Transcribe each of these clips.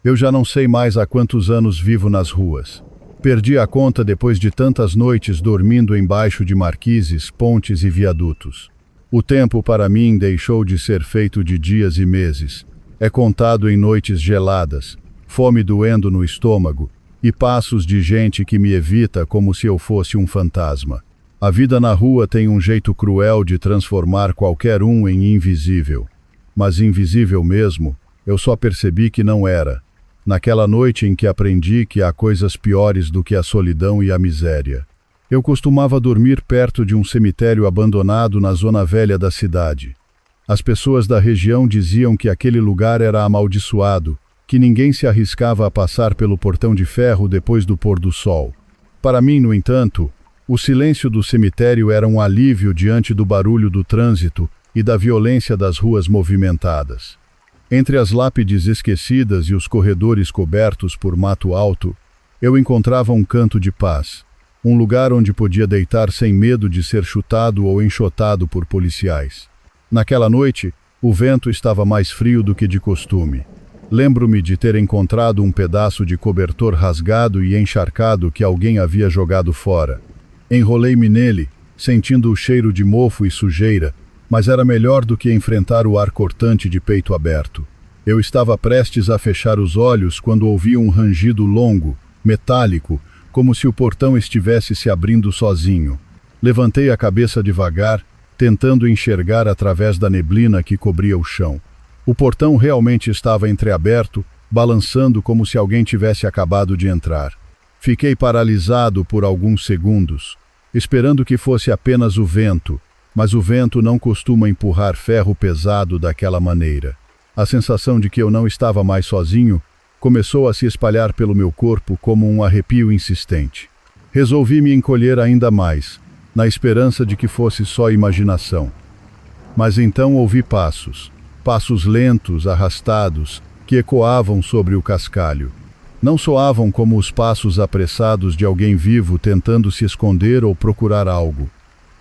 Eu já não sei mais há quantos anos vivo nas ruas. Perdi a conta depois de tantas noites dormindo embaixo de marquises, pontes e viadutos. O tempo para mim deixou de ser feito de dias e meses. É contado em noites geladas, fome doendo no estômago e passos de gente que me evita como se eu fosse um fantasma. A vida na rua tem um jeito cruel de transformar qualquer um em invisível. Mas invisível mesmo, eu só percebi que não era. Naquela noite em que aprendi que há coisas piores do que a solidão e a miséria. Eu costumava dormir perto de um cemitério abandonado na zona velha da cidade. As pessoas da região diziam que aquele lugar era amaldiçoado, que ninguém se arriscava a passar pelo portão de ferro depois do pôr do sol. Para mim, no entanto, o silêncio do cemitério era um alívio diante do barulho do trânsito e da violência das ruas movimentadas. Entre as lápides esquecidas e os corredores cobertos por mato alto, eu encontrava um canto de paz, um lugar onde podia deitar sem medo de ser chutado ou enxotado por policiais. Naquela noite, o vento estava mais frio do que de costume. Lembro-me de ter encontrado um pedaço de cobertor rasgado e encharcado que alguém havia jogado fora. Enrolei-me nele, sentindo o cheiro de mofo e sujeira, mas era melhor do que enfrentar o ar cortante de peito aberto. Eu estava prestes a fechar os olhos quando ouvi um rangido longo, metálico, como se o portão estivesse se abrindo sozinho. Levantei a cabeça devagar, tentando enxergar através da neblina que cobria o chão. O portão realmente estava entreaberto, balançando como se alguém tivesse acabado de entrar. Fiquei paralisado por alguns segundos, esperando que fosse apenas o vento, mas o vento não costuma empurrar ferro pesado daquela maneira. A sensação de que eu não estava mais sozinho começou a se espalhar pelo meu corpo como um arrepio insistente. Resolvi me encolher ainda mais, na esperança de que fosse só imaginação. Mas então ouvi passos lentos, arrastados, que ecoavam sobre o cascalho. Não soavam como os passos apressados de alguém vivo tentando se esconder ou procurar algo.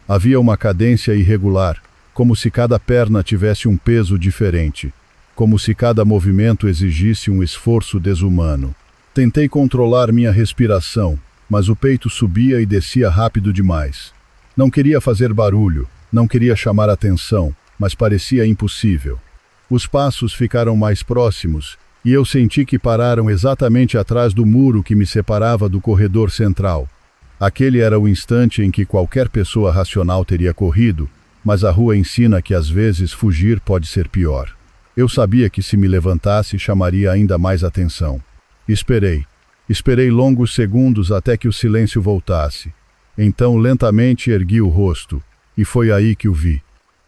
Havia uma cadência irregular, como se cada perna tivesse um peso diferente, como se cada movimento exigisse um esforço desumano. Tentei controlar minha respiração, mas o peito subia e descia rápido demais. Não queria fazer barulho, não queria chamar atenção, mas parecia impossível. Os passos ficaram mais próximos, e eu senti que pararam exatamente atrás do muro que me separava do corredor central. Aquele era o instante em que qualquer pessoa racional teria corrido, mas a rua ensina que às vezes fugir pode ser pior. Eu sabia que se me levantasse chamaria ainda mais atenção. Esperei longos segundos até que o silêncio voltasse. Então lentamente ergui o rosto, e foi aí que o vi.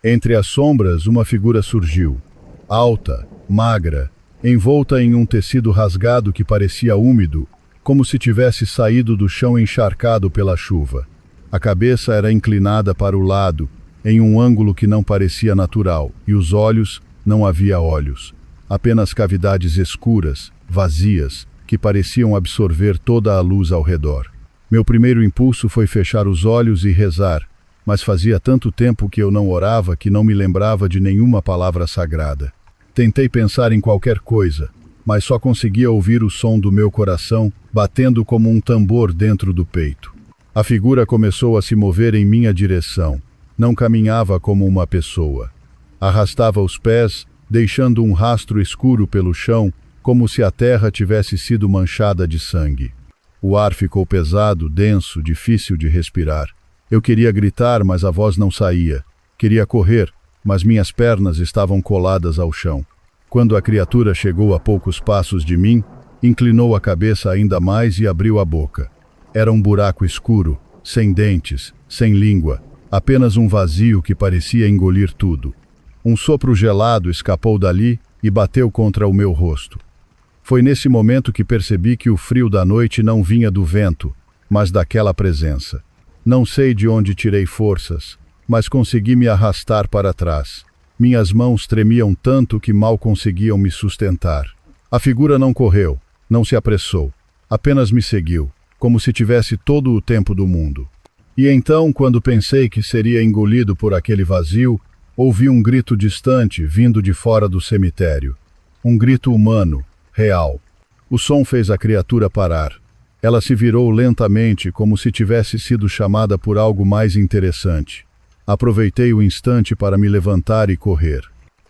Entre as sombras uma figura surgiu, alta, magra, envolta em um tecido rasgado que parecia úmido, como se tivesse saído do chão encharcado pela chuva. A cabeça era inclinada para o lado, em um ângulo que não parecia natural, e os olhos, não havia olhos. Apenas cavidades escuras, vazias, que pareciam absorver toda a luz ao redor. Meu primeiro impulso foi fechar os olhos e rezar, mas fazia tanto tempo que eu não orava que não me lembrava de nenhuma palavra sagrada. Tentei pensar em qualquer coisa, mas só conseguia ouvir o som do meu coração batendo como um tambor dentro do peito. A figura começou a se mover em minha direção. Não caminhava como uma pessoa. Arrastava os pés, deixando um rastro escuro pelo chão, como se a terra tivesse sido manchada de sangue. O ar ficou pesado, denso, difícil de respirar. Eu queria gritar, mas a voz não saía. Queria correr, mas minhas pernas estavam coladas ao chão. Quando a criatura chegou a poucos passos de mim, inclinou a cabeça ainda mais e abriu a boca. Era um buraco escuro, sem dentes, sem língua, apenas um vazio que parecia engolir tudo. Um sopro gelado escapou dali e bateu contra o meu rosto. Foi nesse momento que percebi que o frio da noite não vinha do vento, mas daquela presença. Não sei de onde tirei forças, mas consegui me arrastar para trás. Minhas mãos tremiam tanto que mal conseguiam me sustentar. A figura não correu, não se apressou, apenas me seguiu, como se tivesse todo o tempo do mundo. E então, quando pensei que seria engolido por aquele vazio, ouvi um grito distante vindo de fora do cemitério. Um grito humano, real. O som fez a criatura parar. Ela se virou lentamente, como se tivesse sido chamada por algo mais interessante. Aproveitei o instante para me levantar e correr.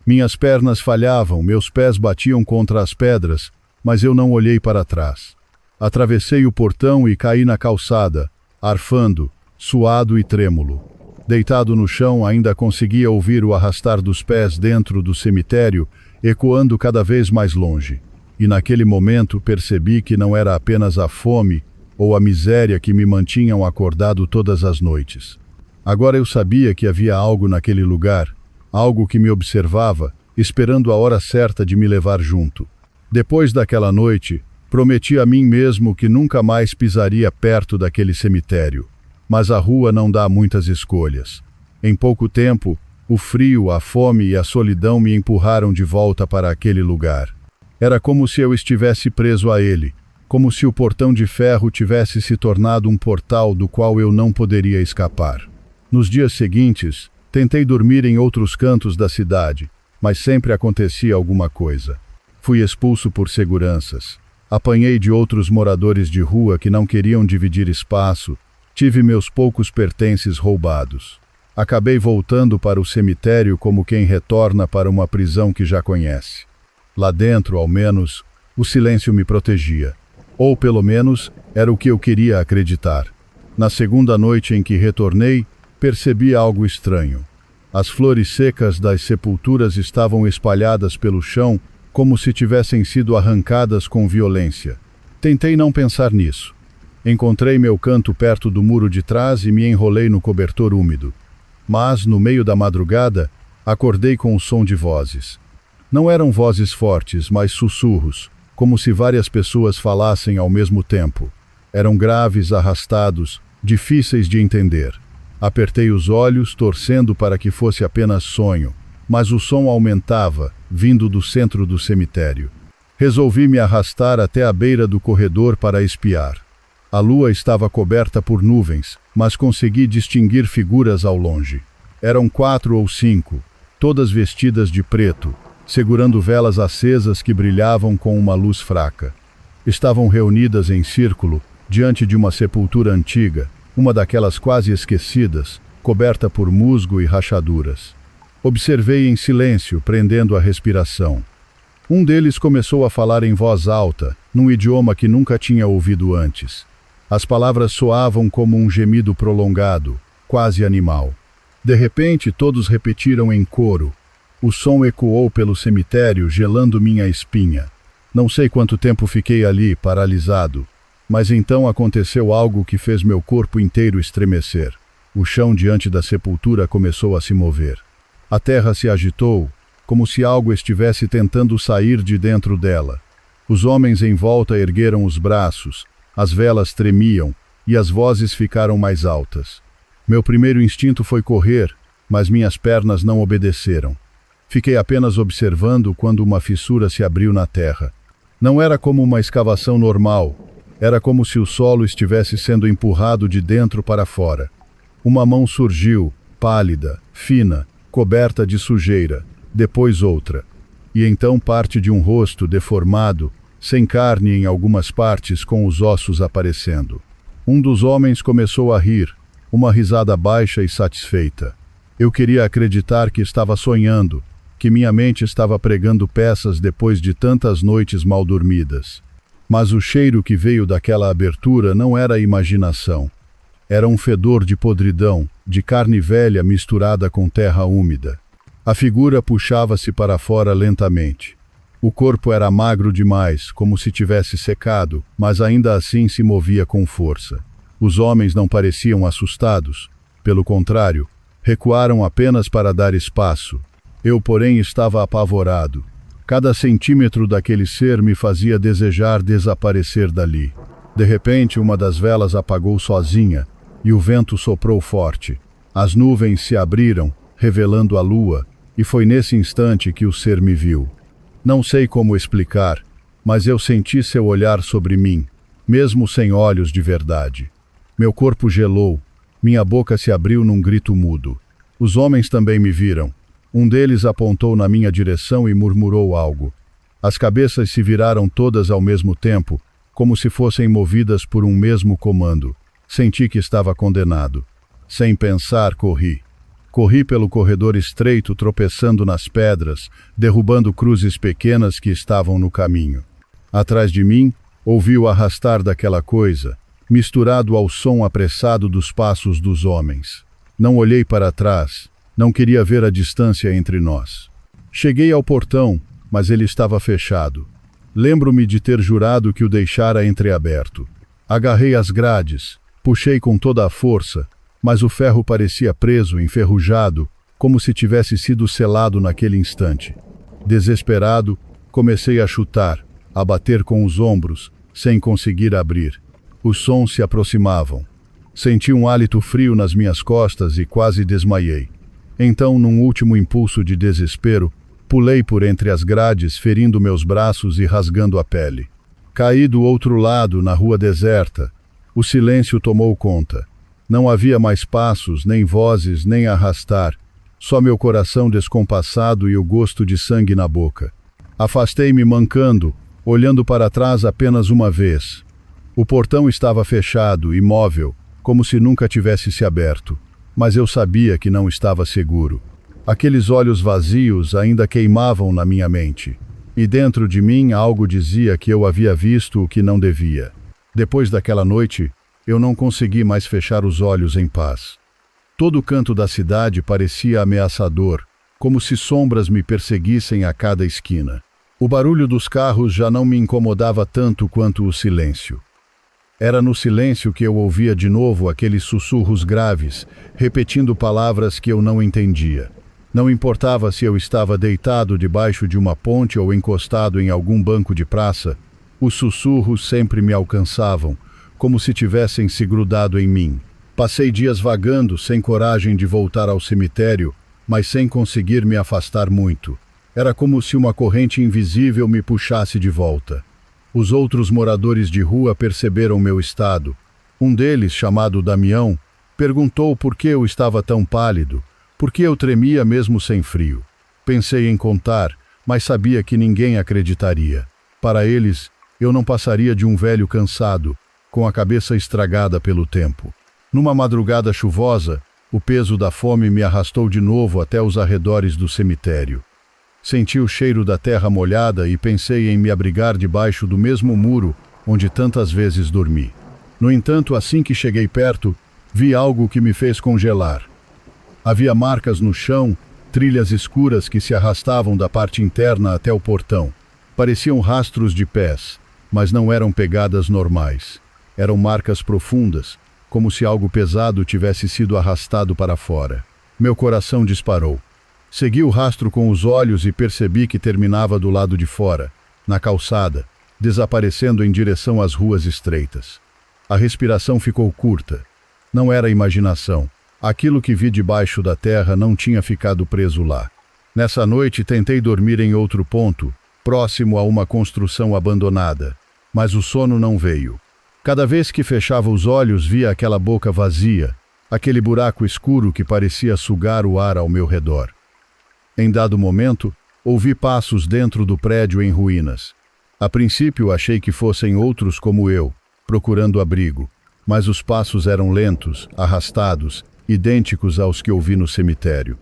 Minhas pernas falhavam, meus pés batiam contra as pedras, mas eu não olhei para trás. Atravessei o portão e caí na calçada, arfando, suado e trêmulo. Deitado no chão, ainda conseguia ouvir o arrastar dos pés dentro do cemitério, ecoando cada vez mais longe. E naquele momento percebi que não era apenas a fome ou a miséria que me mantinham acordado todas as noites. Agora eu sabia que havia algo naquele lugar, algo que me observava, esperando a hora certa de me levar junto. Depois daquela noite, prometi a mim mesmo que nunca mais pisaria perto daquele cemitério. Mas a rua não dá muitas escolhas. Em pouco tempo, o frio, a fome e a solidão me empurraram de volta para aquele lugar. Era como se eu estivesse preso a ele, como se o portão de ferro tivesse se tornado um portal do qual eu não poderia escapar. Nos dias seguintes, tentei dormir em outros cantos da cidade, mas sempre acontecia alguma coisa. Fui expulso por seguranças. Apanhei de outros moradores de rua que não queriam dividir espaço. Tive meus poucos pertences roubados. Acabei voltando para o cemitério como quem retorna para uma prisão que já conhece. Lá dentro, ao menos, o silêncio me protegia. Ou, pelo menos, era o que eu queria acreditar. Na segunda noite em que retornei, percebi algo estranho. As flores secas das sepulturas estavam espalhadas pelo chão como se tivessem sido arrancadas com violência. Tentei não pensar nisso. Encontrei meu canto perto do muro de trás e me enrolei no cobertor úmido. Mas, no meio da madrugada, acordei com o som de vozes. Não eram vozes fortes, mas sussurros, como se várias pessoas falassem ao mesmo tempo. Eram graves, arrastados, difíceis de entender. Apertei os olhos, torcendo para que fosse apenas sonho, mas o som aumentava, vindo do centro do cemitério. Resolvi me arrastar até a beira do corredor para espiar. A lua estava coberta por nuvens, mas consegui distinguir figuras ao longe. Eram 4 ou 5, todas vestidas de preto, segurando velas acesas que brilhavam com uma luz fraca. Estavam reunidas em círculo, diante de uma sepultura antiga, uma daquelas quase esquecidas, coberta por musgo e rachaduras. Observei em silêncio, prendendo a respiração. Um deles começou a falar em voz alta, num idioma que nunca tinha ouvido antes. As palavras soavam como um gemido prolongado, quase animal. De repente, todos repetiram em coro. O som ecoou pelo cemitério, gelando minha espinha. Não sei quanto tempo fiquei ali, paralisado, mas então aconteceu algo que fez meu corpo inteiro estremecer. O chão diante da sepultura começou a se mover. A terra se agitou, como se algo estivesse tentando sair de dentro dela. Os homens em volta ergueram os braços, as velas tremiam e as vozes ficaram mais altas. Meu primeiro instinto foi correr, mas minhas pernas não obedeceram. Fiquei apenas observando quando uma fissura se abriu na terra. Não era como uma escavação normal, era como se o solo estivesse sendo empurrado de dentro para fora. Uma mão surgiu, pálida, fina, coberta de sujeira, depois outra. E então parte de um rosto deformado, sem carne em algumas partes, com os ossos aparecendo. Um dos homens começou a rir, uma risada baixa e satisfeita. Eu queria acreditar que estava sonhando, que minha mente estava pregando peças depois de tantas noites mal dormidas. Mas o cheiro que veio daquela abertura não era imaginação. Era um fedor de podridão, de carne velha misturada com terra úmida. A figura puxava-se para fora lentamente. O corpo era magro demais, como se tivesse secado, mas ainda assim se movia com força. Os homens não pareciam assustados. Pelo contrário, recuaram apenas para dar espaço. Eu, porém, estava apavorado. Cada centímetro daquele ser me fazia desejar desaparecer dali. De repente, uma das velas apagou sozinha, e o vento soprou forte. As nuvens se abriram, revelando a lua, e foi nesse instante que o ser me viu. Não sei como explicar, mas eu senti seu olhar sobre mim, mesmo sem olhos de verdade. Meu corpo gelou, minha boca se abriu num grito mudo. Os homens também me viram. Um deles apontou na minha direção e murmurou algo. As cabeças se viraram todas ao mesmo tempo, como se fossem movidas por um mesmo comando. Senti que estava condenado. Sem pensar, corri. Corri pelo corredor estreito, tropeçando nas pedras, derrubando cruzes pequenas que estavam no caminho. Atrás de mim, ouvi o arrastar daquela coisa, misturado ao som apressado dos passos dos homens. Não olhei para trás, não queria ver a distância entre nós. Cheguei ao portão, mas ele estava fechado. Lembro-me de ter jurado que o deixara entreaberto. Agarrei as grades, puxei com toda a força, mas o ferro parecia preso, enferrujado, como se tivesse sido selado naquele instante. Desesperado, comecei a chutar, a bater com os ombros, sem conseguir abrir. Os sons se aproximavam. Senti um hálito frio nas minhas costas e quase desmaiei. Então, num último impulso de desespero, pulei por entre as grades, ferindo meus braços e rasgando a pele. Caí do outro lado, na rua deserta. O silêncio tomou conta. Não havia mais passos, nem vozes, nem arrastar. Só meu coração descompassado e o gosto de sangue na boca. Afastei-me mancando, olhando para trás apenas uma vez. O portão estava fechado, imóvel, como se nunca tivesse se aberto. Mas eu sabia que não estava seguro. Aqueles olhos vazios ainda queimavam na minha mente. E dentro de mim algo dizia que eu havia visto o que não devia. Depois daquela noite, eu não consegui mais fechar os olhos em paz. Todo o canto da cidade parecia ameaçador, como se sombras me perseguissem a cada esquina. O barulho dos carros já não me incomodava tanto quanto o silêncio. Era no silêncio que eu ouvia de novo aqueles sussurros graves, repetindo palavras que eu não entendia. Não importava se eu estava deitado debaixo de uma ponte ou encostado em algum banco de praça, os sussurros sempre me alcançavam, como se tivessem se grudado em mim. Passei dias vagando, sem coragem de voltar ao cemitério, mas sem conseguir me afastar muito. Era como se uma corrente invisível me puxasse de volta. Os outros moradores de rua perceberam meu estado. Um deles, chamado Damião, perguntou por que eu estava tão pálido, por que eu tremia mesmo sem frio. Pensei em contar, mas sabia que ninguém acreditaria. Para eles, eu não passaria de um velho cansado, com a cabeça estragada pelo tempo. Numa madrugada chuvosa, o peso da fome me arrastou de novo até os arredores do cemitério. Senti o cheiro da terra molhada e pensei em me abrigar debaixo do mesmo muro onde tantas vezes dormi. No entanto, assim que cheguei perto, vi algo que me fez congelar. Havia marcas no chão, trilhas escuras que se arrastavam da parte interna até o portão. Pareciam rastros de pés, mas não eram pegadas normais. Eram marcas profundas, como se algo pesado tivesse sido arrastado para fora. Meu coração disparou. Segui o rastro com os olhos e percebi que terminava do lado de fora, na calçada, desaparecendo em direção às ruas estreitas. A respiração ficou curta. Não era imaginação. Aquilo que vi debaixo da terra não tinha ficado preso lá. Nessa noite tentei dormir em outro ponto, próximo a uma construção abandonada, mas o sono não veio. Cada vez que fechava os olhos via aquela boca vazia, aquele buraco escuro que parecia sugar o ar ao meu redor. Em dado momento, ouvi passos dentro do prédio em ruínas. A princípio achei que fossem outros como eu, procurando abrigo, mas os passos eram lentos, arrastados, idênticos aos que ouvi no cemitério.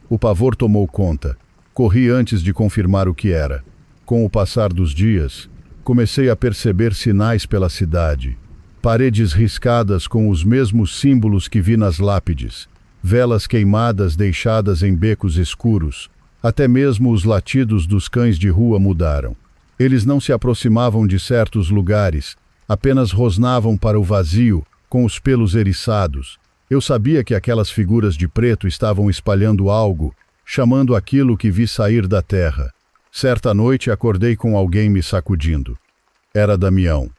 O pavor tomou conta. Corri antes de confirmar o que era. Com o passar dos dias, comecei a perceber sinais pela cidade. Paredes riscadas com os mesmos símbolos que vi nas lápides. Velas queimadas deixadas em becos escuros. Até mesmo os latidos dos cães de rua mudaram. Eles não se aproximavam de certos lugares, apenas rosnavam para o vazio, com os pelos eriçados. Eu sabia que aquelas figuras de preto estavam espalhando algo, chamando aquilo que vi sair da terra. Certa noite acordei com alguém me sacudindo. Era Damião.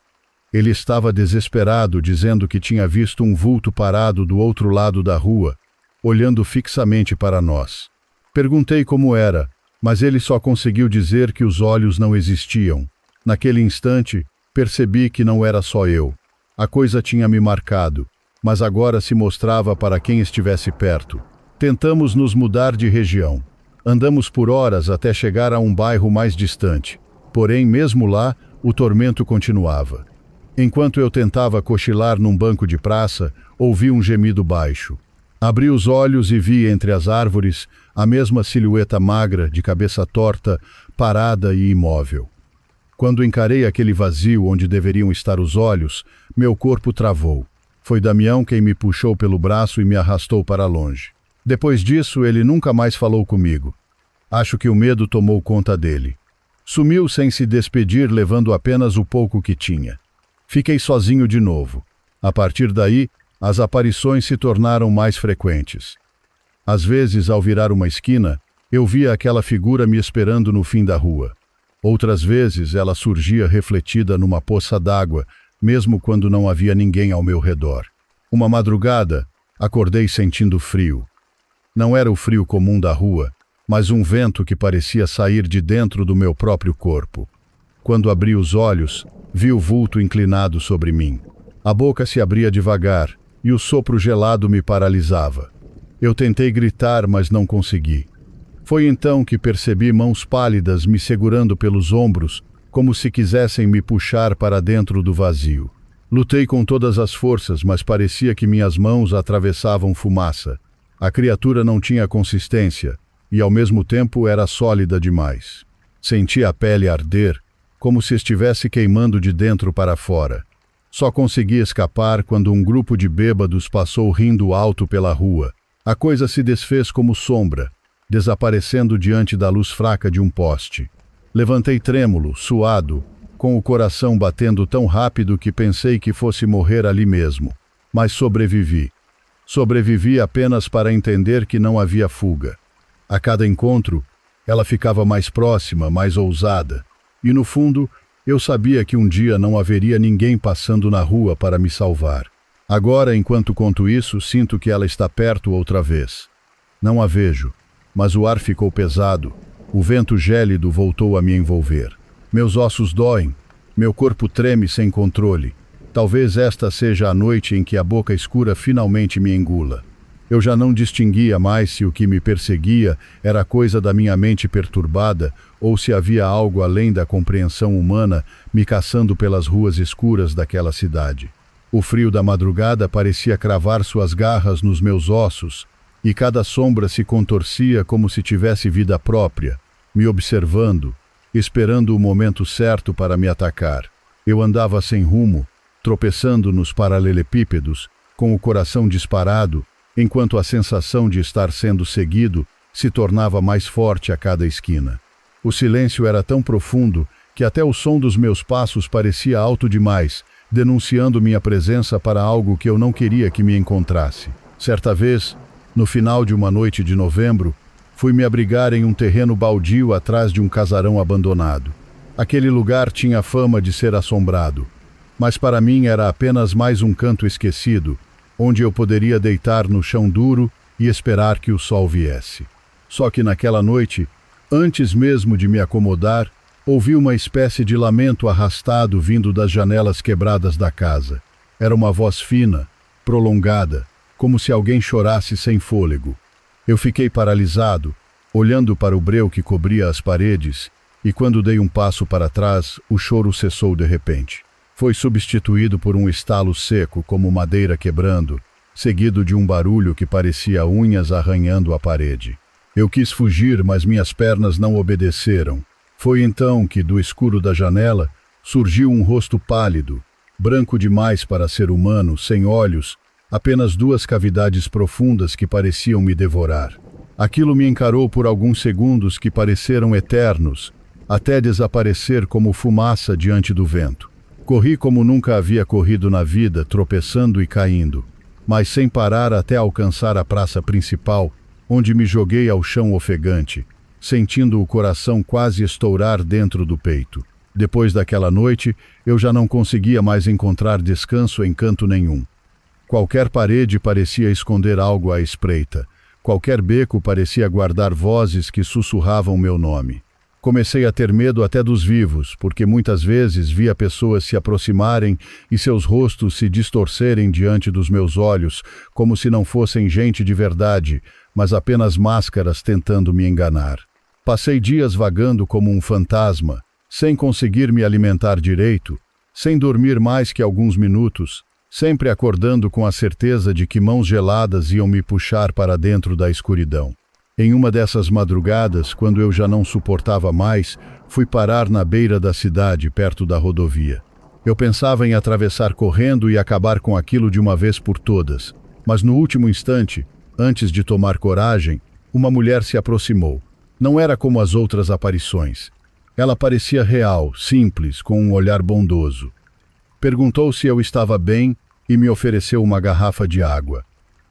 Ele estava desesperado, dizendo que tinha visto um vulto parado do outro lado da rua, olhando fixamente para nós. Perguntei como era, mas ele só conseguiu dizer que os olhos não existiam. Naquele instante, percebi que não era só eu. A coisa tinha me marcado, mas agora se mostrava para quem estivesse perto. Tentamos nos mudar de região. Andamos por horas até chegar a um bairro mais distante. Porém, mesmo lá, o tormento continuava. Enquanto eu tentava cochilar num banco de praça, ouvi um gemido baixo. Abri os olhos e vi entre as árvores a mesma silhueta magra, de cabeça torta, parada e imóvel. Quando encarei aquele vazio onde deveriam estar os olhos, meu corpo travou. Foi Damião quem me puxou pelo braço e me arrastou para longe. Depois disso, ele nunca mais falou comigo. Acho que o medo tomou conta dele. Sumiu sem se despedir, levando apenas o pouco que tinha. Fiquei sozinho de novo. A partir daí, as aparições se tornaram mais frequentes. Às vezes, ao virar uma esquina, eu via aquela figura me esperando no fim da rua. Outras vezes, ela surgia refletida numa poça d'água, mesmo quando não havia ninguém ao meu redor. Uma madrugada, acordei sentindo frio. Não era o frio comum da rua, mas um vento que parecia sair de dentro do meu próprio corpo. Quando abri os olhos, vi o vulto inclinado sobre mim. A boca se abria devagar, e o sopro gelado me paralisava. Eu tentei gritar, mas não consegui. Foi então que percebi mãos pálidas me segurando pelos ombros, como se quisessem me puxar para dentro do vazio. Lutei com todas as forças, mas parecia que minhas mãos atravessavam fumaça. A criatura não tinha consistência, e ao mesmo tempo era sólida demais. Senti a pele arder, como se estivesse queimando de dentro para fora. Só consegui escapar quando um grupo de bêbados passou rindo alto pela rua. A coisa se desfez como sombra, desaparecendo diante da luz fraca de um poste. Levantei trêmulo, suado, com o coração batendo tão rápido que pensei que fosse morrer ali mesmo. Mas sobrevivi. Sobrevivi apenas para entender que não havia fuga. A cada encontro, ela ficava mais próxima, mais ousada. E no fundo, eu sabia que um dia não haveria ninguém passando na rua para me salvar. Agora, enquanto conto isso, sinto que ela está perto outra vez. Não a vejo, mas o ar ficou pesado. O vento gélido voltou a me envolver. Meus ossos doem, meu corpo treme sem controle. Talvez esta seja a noite em que a boca escura finalmente me engula. Eu já não distinguia mais se o que me perseguia era coisa da minha mente perturbada ou se havia algo além da compreensão humana me caçando pelas ruas escuras daquela cidade. O frio da madrugada parecia cravar suas garras nos meus ossos, e cada sombra se contorcia como se tivesse vida própria, me observando, esperando o momento certo para me atacar. Eu andava sem rumo, tropeçando nos paralelepípedos, com o coração disparado, enquanto a sensação de estar sendo seguido se tornava mais forte a cada esquina. O silêncio era tão profundo que até o som dos meus passos parecia alto demais, denunciando minha presença para algo que eu não queria que me encontrasse. Certa vez, no final de uma noite de novembro, fui me abrigar em um terreno baldio atrás de um casarão abandonado. Aquele lugar tinha fama de ser assombrado, mas para mim era apenas mais um canto esquecido, onde eu poderia deitar no chão duro e esperar que o sol viesse. Só que naquela noite, antes mesmo de me acomodar, ouvi uma espécie de lamento arrastado vindo das janelas quebradas da casa. Era uma voz fina, prolongada, como se alguém chorasse sem fôlego. Eu fiquei paralisado, olhando para o breu que cobria as paredes, e quando dei um passo para trás, o choro cessou de repente. Foi substituído por um estalo seco, como madeira quebrando, seguido de um barulho que parecia unhas arranhando a parede. Eu quis fugir, mas minhas pernas não obedeceram. Foi então que, do escuro da janela, surgiu um rosto pálido, branco demais para ser humano, sem olhos, apenas duas cavidades profundas que pareciam me devorar. Aquilo me encarou por alguns segundos que pareceram eternos, até desaparecer como fumaça diante do vento. Corri como nunca havia corrido na vida, tropeçando e caindo, mas sem parar até alcançar a praça principal, onde me joguei ao chão ofegante, sentindo o coração quase estourar dentro do peito. Depois daquela noite, eu já não conseguia mais encontrar descanso em canto nenhum. Qualquer parede parecia esconder algo à espreita. Qualquer beco parecia guardar vozes que sussurravam meu nome. Comecei a ter medo até dos vivos, porque muitas vezes via pessoas se aproximarem e seus rostos se distorcerem diante dos meus olhos, como se não fossem gente de verdade, mas apenas máscaras tentando me enganar. Passei dias vagando como um fantasma, sem conseguir me alimentar direito, sem dormir mais que alguns minutos, sempre acordando com a certeza de que mãos geladas iam me puxar para dentro da escuridão. Em uma dessas madrugadas, quando eu já não suportava mais, fui parar na beira da cidade, perto da rodovia. Eu pensava em atravessar correndo e acabar com aquilo de uma vez por todas, mas no último instante, antes de tomar coragem, uma mulher se aproximou. Não era como as outras aparições. Ela parecia real, simples, com um olhar bondoso. Perguntou se eu estava bem e me ofereceu uma garrafa de água.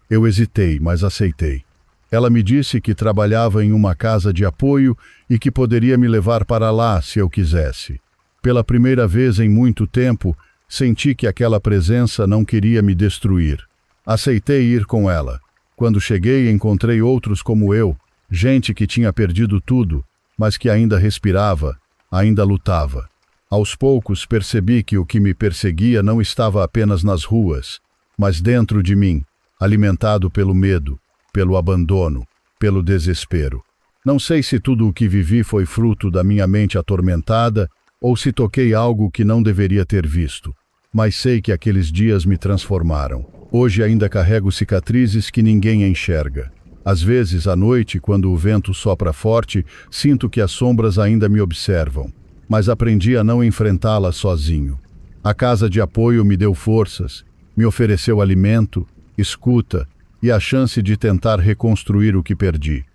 Eu hesitei, mas aceitei. Ela me disse que trabalhava em uma casa de apoio e que poderia me levar para lá se eu quisesse. Pela primeira vez em muito tempo, senti que aquela presença não queria me destruir. Aceitei ir com ela. Quando cheguei, encontrei outros como eu, gente que tinha perdido tudo, mas que ainda respirava, ainda lutava. Aos poucos percebi que o que me perseguia não estava apenas nas ruas, mas dentro de mim, alimentado pelo medo, pelo abandono, pelo desespero. Não sei se tudo o que vivi foi fruto da minha mente atormentada ou se toquei algo que não deveria ter visto, mas sei que aqueles dias me transformaram. Hoje ainda carrego cicatrizes que ninguém enxerga. Às vezes, à noite, quando o vento sopra forte, sinto que as sombras ainda me observam, mas aprendi a não enfrentá-las sozinho. A casa de apoio me deu forças, me ofereceu alimento, escuta e a chance de tentar reconstruir o que perdi.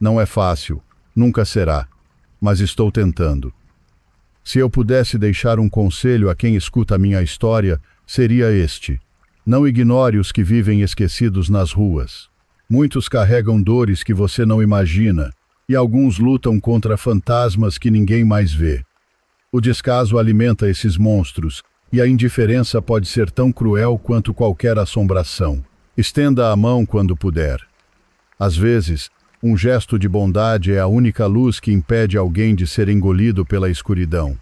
Não é fácil, nunca será, mas estou tentando. Se eu pudesse deixar um conselho a quem escuta a minha história, seria este: não ignore os que vivem esquecidos nas ruas. Muitos carregam dores que você não imagina, e alguns lutam contra fantasmas que ninguém mais vê. O descaso alimenta esses monstros, e a indiferença pode ser tão cruel quanto qualquer assombração. Estenda a mão quando puder. Às vezes, um gesto de bondade é a única luz que impede alguém de ser engolido pela escuridão.